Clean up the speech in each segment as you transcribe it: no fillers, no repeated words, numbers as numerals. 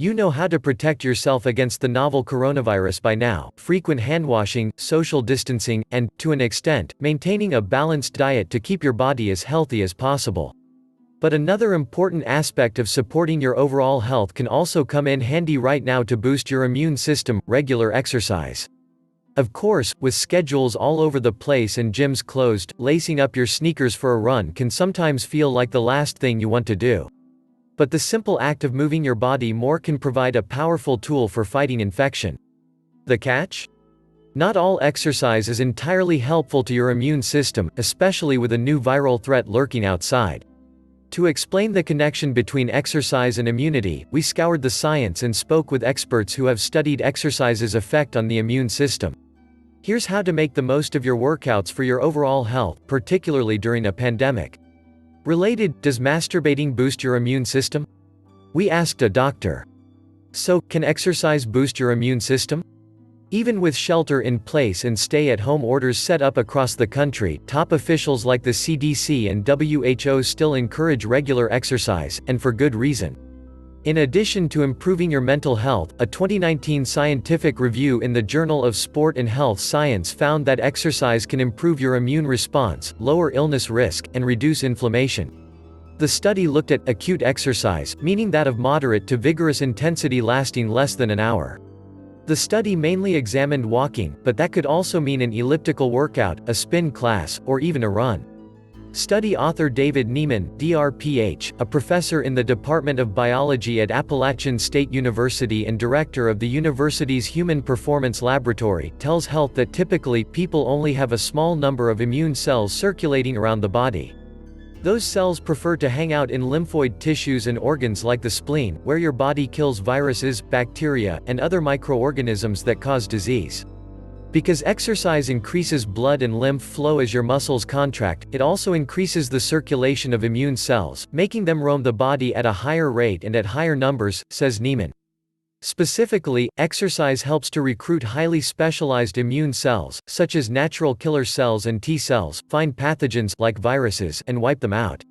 You know how to protect yourself against the novel coronavirus by now: frequent handwashing, social distancing, and, to an extent, maintaining a balanced diet to keep your body as healthy as possible. But another important aspect of supporting your overall health can also come in handy right now to boost your immune system: regular exercise. Of course, with schedules all over the place and gyms closed, lacing up your sneakers for a run can sometimes feel like the last thing you want to do. But the simple act of moving your body more can provide a powerful tool for fighting infection. The catch? Not all exercise is entirely helpful to your immune system, especially with a new viral threat lurking outside. To explain the connection between exercise and immunity, we scoured the science and spoke with experts who have studied exercise's effect on the immune system. Here's how to make the most of your workouts for your overall health, particularly during a pandemic. Related: does masturbating boost your immune system? We asked a doctor. So, can exercise boost your immune system? Even with shelter in place and stay-at-home orders set up across the country, top officials like the CDC and WHO still encourage regular exercise, and for good reason. In addition to improving your mental health, a 2019 scientific review in the Journal of Sport and Health Science found that exercise can improve your immune response, lower illness risk, and reduce inflammation. The study looked at acute exercise, meaning that of moderate to vigorous intensity lasting less than an hour. The study mainly examined walking, but that could also mean an elliptical workout, a spin class, or even a run. Study author David Nieman, DRPH, a professor in the Department of Biology at Appalachian State University and director of the university's Human Performance Laboratory, tells Health that typically, people only have a small number of immune cells circulating around the body. Those cells prefer to hang out in lymphoid tissues and organs like the spleen, where your body kills viruses, bacteria, and other microorganisms that cause disease. Because exercise increases blood and lymph flow as your muscles contract, it also increases the circulation of immune cells, making them roam the body at a higher rate and at higher numbers, says Nieman. Specifically, exercise helps to recruit highly specialized immune cells, such as natural killer cells and T cells, find pathogens like viruses, and wipe them out.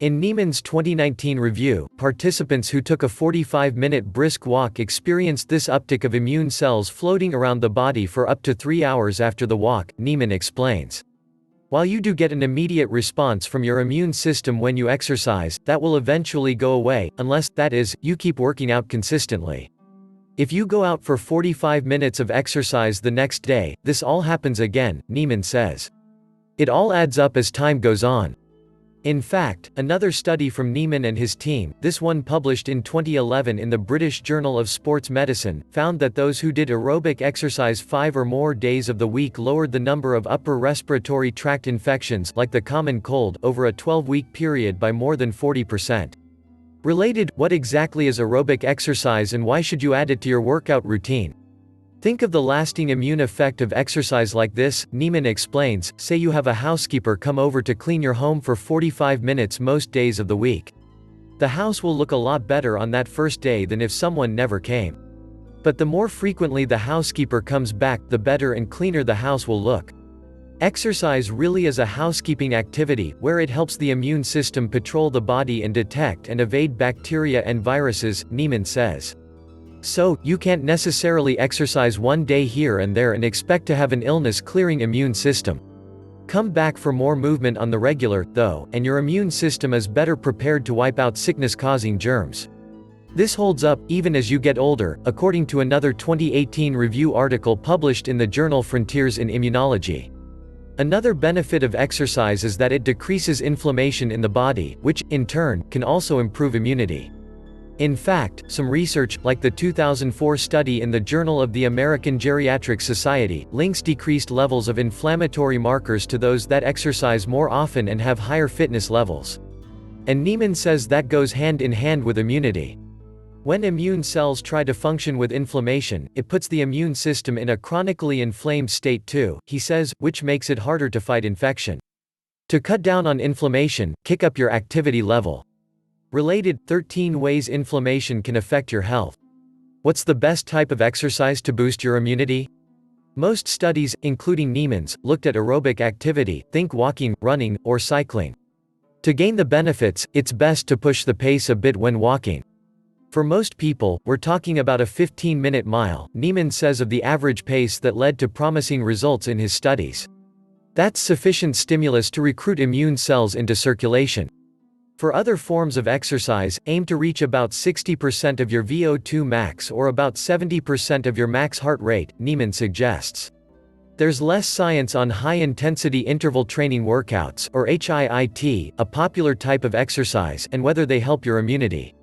In Nieman's 2019 review, participants who took a 45-minute brisk walk experienced this uptick of immune cells floating around the body for up to 3 hours after the walk, Nieman explains. While you do get an immediate response from your immune system when you exercise, that will eventually go away, unless, that is, you keep working out consistently. If you go out for 45 minutes of exercise the next day, this all happens again, Nieman says. It all adds up as time goes on. In fact, another study from Nieman and his team, this one published in 2011 in the British Journal of Sports Medicine, found that those who did aerobic exercise 5 or more days of the week lowered the number of upper respiratory tract infections, like the common cold, over a 12-week period by more than 40%. Related: what exactly is aerobic exercise and why should you add it to your workout routine? Think of the lasting immune effect of exercise like this, Nieman explains. Say you have a housekeeper come over to clean your home for 45 minutes most days of the week. The house will look a lot better on that first day than if someone never came. But the more frequently the housekeeper comes back, the better and cleaner the house will look. Exercise really is a housekeeping activity, where it helps the immune system patrol the body and detect and evade bacteria and viruses, Nieman says. So, you can't necessarily exercise one day here and there and expect to have an illness-clearing immune system. Come back for more movement on the regular, though, and your immune system is better prepared to wipe out sickness-causing germs. This holds up, even as you get older, according to another 2018 review article published in the journal Frontiers in Immunology. Another benefit of exercise is that it decreases inflammation in the body, which, in turn, can also improve immunity. In fact, some research, like the 2004 study in the Journal of the American Geriatric Society, links decreased levels of inflammatory markers to those that exercise more often and have higher fitness levels. And Nieman says that goes hand in hand with immunity. When immune cells try to function with inflammation, it puts the immune system in a chronically inflamed state too, he says, which makes it harder to fight infection. To cut down on inflammation, kick up your activity level. Related: 13 ways inflammation can affect your health. What's the best type of exercise to boost your immunity? Most studies, including Nieman's, looked at aerobic activity, think walking, running, or cycling. To gain the benefits, it's best to push the pace a bit when walking. For most people, we're talking about a 15-minute mile, Niemann says of the average pace that led to promising results in his studies. That's sufficient stimulus to recruit immune cells into circulation. For other forms of exercise, aim to reach about 60% of your VO2 max or about 70% of your max heart rate, Niemann suggests. There's less science on high-intensity interval training workouts, or HIIT, a popular type of exercise, and whether they help your immunity.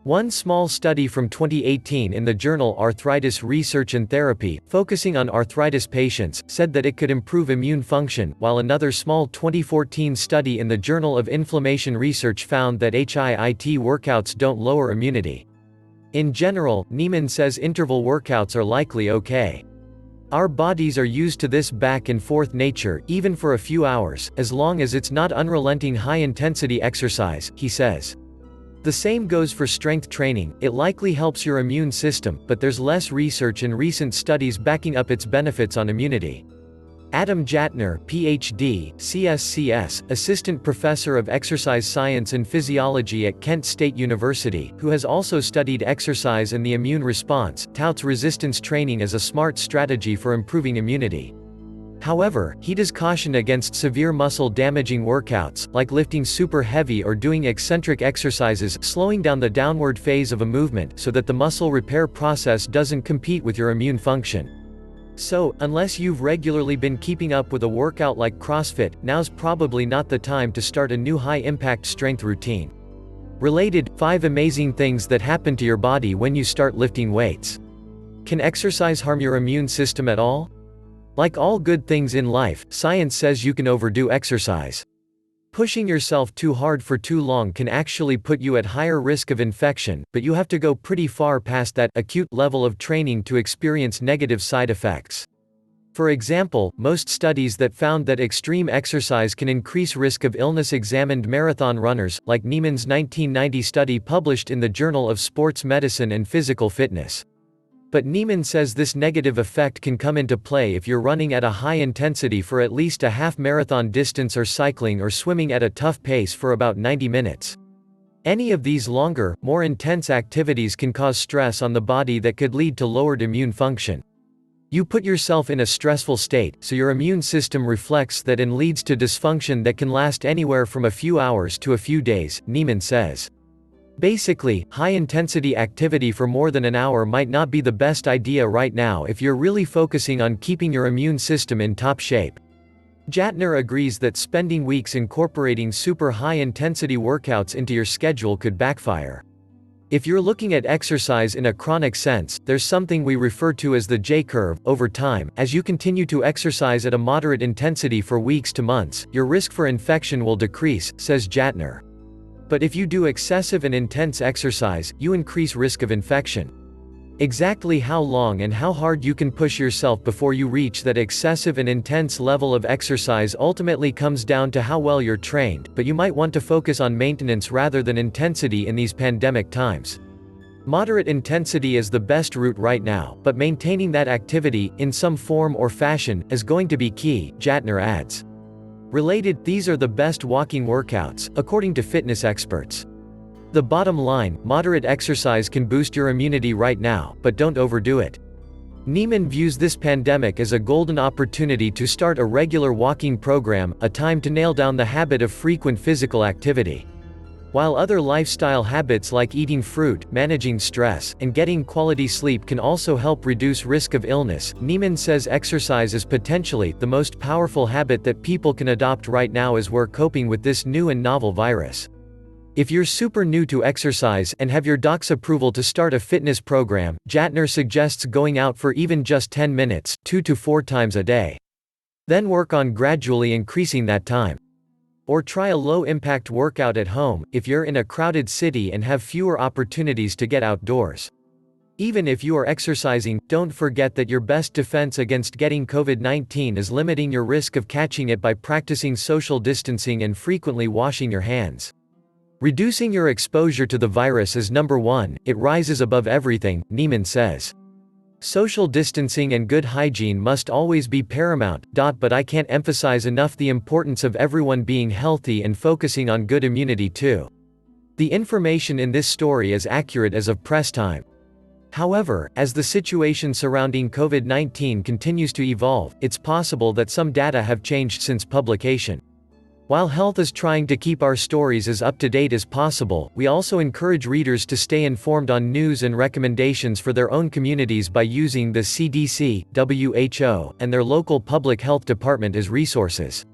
One small study from 2018 in the journal Arthritis Research and Therapy, focusing on arthritis patients, said that it could improve immune function, while another small 2014 study in the Journal of Inflammation Research found that HIIT workouts don't lower immunity. In general, Niemann says interval workouts are likely okay. Our bodies are used to this back-and-forth nature, even for a few hours, as long as it's not unrelenting high-intensity exercise, he says. The same goes for strength training, it likely helps your immune system, but there's less research and recent studies backing up its benefits on immunity. Adam Jatner, Ph.D., CSCS, Assistant Professor of Exercise Science and Physiology at Kent State University, who has also studied exercise and the immune response, touts resistance training as a smart strategy for improving immunity. However, he does caution against severe muscle-damaging workouts, like lifting super heavy or doing eccentric exercises, slowing down the downward phase of a movement so that the muscle repair process doesn't compete with your immune function. So, unless you've regularly been keeping up with a workout like CrossFit, now's probably not the time to start a new high-impact strength routine. Related, 5 amazing things that happen to your body when you start lifting weights. Can exercise harm your immune system at all? Like all good things in life, science says you can overdo exercise. Pushing yourself too hard for too long can actually put you at higher risk of infection, but you have to go pretty far past that acute level of training to experience negative side effects. For example, most studies that found that extreme exercise can increase risk of illness examined marathon runners, like Niemann's 1990 study published in the Journal of Sports Medicine and Physical Fitness. But Niemann says this negative effect can come into play if you're running at a high intensity for at least a half marathon distance or cycling or swimming at a tough pace for about 90 minutes. Any of these longer, more intense activities can cause stress on the body that could lead to lowered immune function. You put yourself in a stressful state, so your immune system reflects that and leads to dysfunction that can last anywhere from a few hours to a few days, Niemann says. Basically, high-intensity activity for more than an hour might not be the best idea right now if you're really focusing on keeping your immune system in top shape. Jatner agrees that spending weeks incorporating super high-intensity workouts into your schedule could backfire. If you're looking at exercise in a chronic sense, there's something we refer to as the J-curve. Over time, as you continue to exercise at a moderate intensity for weeks to months, your risk for infection will decrease, says Jatner. But if you do excessive and intense exercise, you increase risk of infection. Exactly how long and how hard you can push yourself before you reach that excessive and intense level of exercise ultimately comes down to how well you're trained, but you might want to focus on maintenance rather than intensity in these pandemic times. Moderate intensity is the best route right now, but maintaining that activity, in some form or fashion, is going to be key, Jatner adds. Related, these are the best walking workouts, according to fitness experts. The bottom line, moderate exercise can boost your immunity right now, but don't overdo it. Niemann views this pandemic as a golden opportunity to start a regular walking program, a time to nail down the habit of frequent physical activity. While other lifestyle habits like eating fruit, managing stress, and getting quality sleep can also help reduce risk of illness, Niemann says exercise is potentially the most powerful habit that people can adopt right now as we're coping with this new and novel virus. If you're super new to exercise and have your doc's approval to start a fitness program, Jatner suggests going out for even just 10 minutes, 2 to 4 times a day. Then work on gradually increasing that time. Or try a low-impact workout at home, if you're in a crowded city and have fewer opportunities to get outdoors. Even if you are exercising, don't forget that your best defense against getting COVID-19 is limiting your risk of catching it by practicing social distancing and frequently washing your hands. Reducing your exposure to the virus is number one, it rises above everything, Niemann says. Social distancing and good hygiene must always be paramount, but I can't emphasize enough the importance of everyone being healthy and focusing on good immunity too. The information in this story is accurate as of press time. However, as the situation surrounding COVID-19 continues to evolve, it's possible that some data have changed since publication. While Health is trying to keep our stories as up-to-date as possible, we also encourage readers to stay informed on news and recommendations for their own communities by using the CDC, WHO, and their local public health department as resources.